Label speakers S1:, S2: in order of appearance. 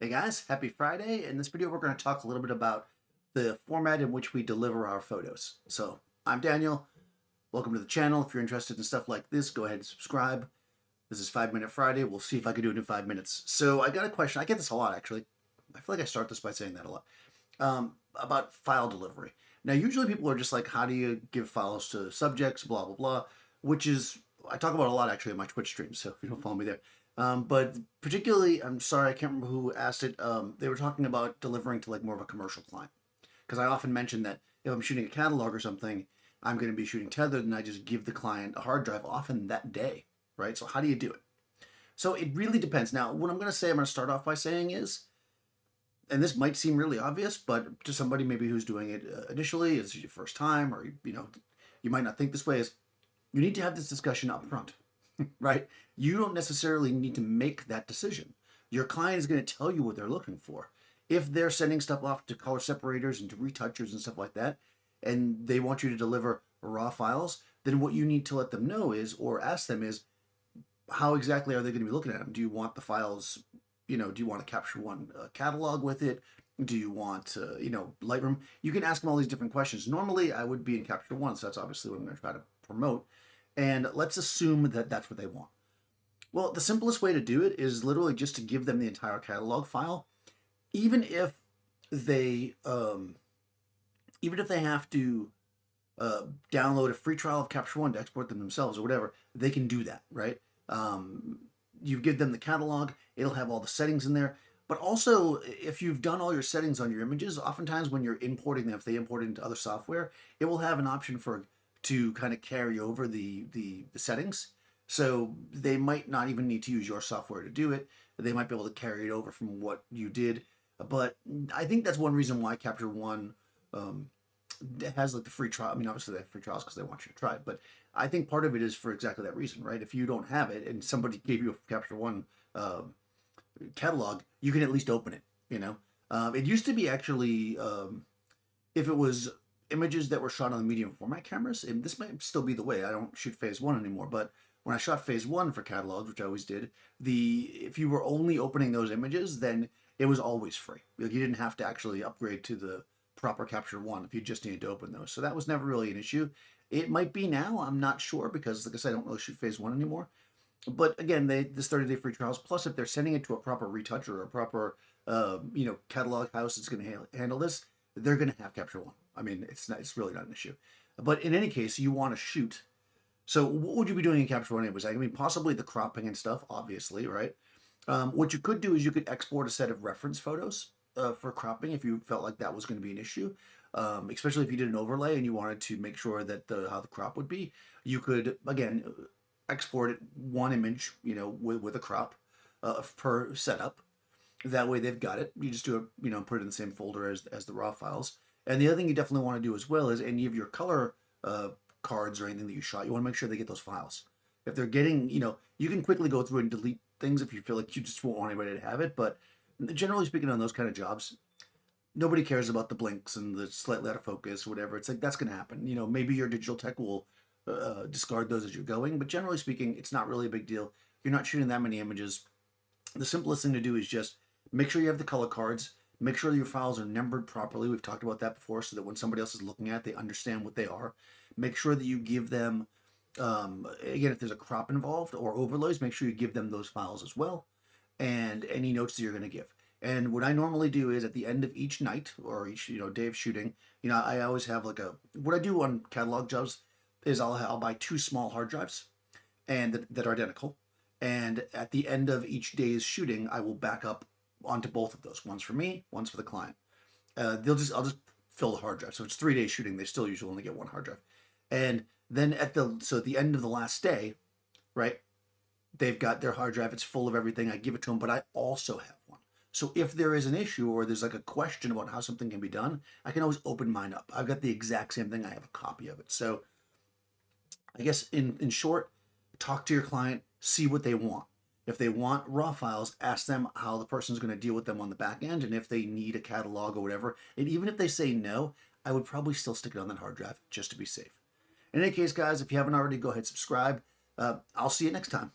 S1: Hey guys, happy Friday. In this video, we're going to talk a little bit about the format in which we deliver our photos. So I'm Daniel. Welcome to the channel. If you're interested in stuff like this, go ahead and subscribe. This is 5 Minute Friday. We'll see if I can do it in 5 minutes. So I got a question. I get this a lot, actually. I feel like I start this by saying that a lot. About file delivery. Now, usually people are just like, how do you give files to subjects, blah, blah, blah, which is, I talk about a lot actually on my Twitch streams, so if you don't follow me there. But particularly, I'm sorry, I can't remember who asked it. They were talking about delivering to like more of a commercial client. Because I often mention that if I'm shooting a catalog or something, I'm going to be shooting tethered and I just give the client a hard drive often that day, right? So how do you do it? So it really depends. Now, what I'm going to start off by saying is, and this might seem really obvious, but to somebody maybe who's doing it initially, it's your first time, or you might not think this way, is you need to have this discussion up front, right? You don't necessarily need to make that decision. Your client is going to tell you what they're looking for. If they're sending stuff off to color separators and to retouchers and stuff like that, and they want you to deliver raw files, then what you need to let them know is, or ask them is, how exactly are they going to be looking at them? Do you want the files, do you want to capture one catalog with it? Do you want, Lightroom? You can ask them all these different questions. Normally, I would be in Capture One, so that's obviously what I'm going to try to promote. And let's assume that that's what they want. Well, the simplest way to do it is literally just to give them the entire catalog file, even if they have to download a free trial of Capture One to export them themselves or whatever. They can do that, right? You give them the catalog; it'll have all the settings in there. But also, if you've done all your settings on your images, oftentimes when you're importing them, if they import it into other software, it will have an option to kind of carry over the settings. So they might not even need to use your software to do it. They might be able to carry it over from what you did. But I think that's one reason why Capture One has like the free trial. I mean, obviously they have free trials because they want you to try it. But I think part of it is for exactly that reason, right? If you don't have it and somebody gave you a Capture One catalog, you can at least open it. It used to be actually if it was images that were shot on the medium format cameras, and this might still be the way. I don't shoot phase one anymore, but when I shot phase one for catalogs, which I always did, if you were only opening those images, then it was always free. Like you didn't have to actually upgrade to the proper Capture One if you just needed to open those. So that was never really an issue. It might be now. I'm not sure because, like I said, I don't really shoot phase one anymore. But again, this 30-day free trials. Plus, if they're sending it to a proper retoucher or a proper, catalog house that's going to handle this, they're going to have Capture One. I mean, it's really not an issue. But in any case, you want to shoot. So what would you be doing in Capture One anyways? I mean, possibly the cropping and stuff, obviously, right? What you could do is you could export a set of reference photos for cropping if you felt like that was going to be an issue. Especially if you did an overlay and you wanted to make sure that how the crop would be. You could, again, export it one image, with a crop per setup. That way they've got it. You just do it, put it in the same folder as the raw files. And the other thing you definitely want to do as well is any of your color cards or anything that you shot, you want to make sure they get those files. If they're getting, you can quickly go through and delete things if you feel like you just won't want anybody to have it. But generally speaking, on those kind of jobs, nobody cares about the blinks and the slightly out of focus or whatever. It's like that's going to happen. Maybe your digital tech will discard those as you're going, but generally speaking, it's not really a big deal. You're not shooting that many images. The simplest thing to do is just make sure you have the color cards. Make sure your files are numbered properly. We've talked about that before, so that when somebody else is looking at it, they understand what they are. Make sure that you give them, again, if there's a crop involved or overlays, make sure you give them those files as well, and any notes that you're going to give. And what I normally do is at the end of each night or each day of shooting, I always have what I do on catalog jobs is I'll buy 2 small hard drives, and that are identical. And at the end of each day's shooting, I will back up onto both of those. One's for me, one's for the client. I'll just fill the hard drive. So it's 3 days shooting. They still usually only get 1 hard drive. And then at the end of the last day, right? They've got their hard drive. It's full of everything. I give it to them, but I also have one. So if there is an issue or there's like a question about how something can be done, I can always open mine up. I've got the exact same thing. I have a copy of it. So I guess in short, talk to your client, see what they want. If they want raw files, ask them how the person's going to deal with them on the back end, and if they need a catalog or whatever. And even if they say no, I would probably still stick it on that hard drive just to be safe. In any case, guys, if you haven't already, go ahead and subscribe. I'll see you next time.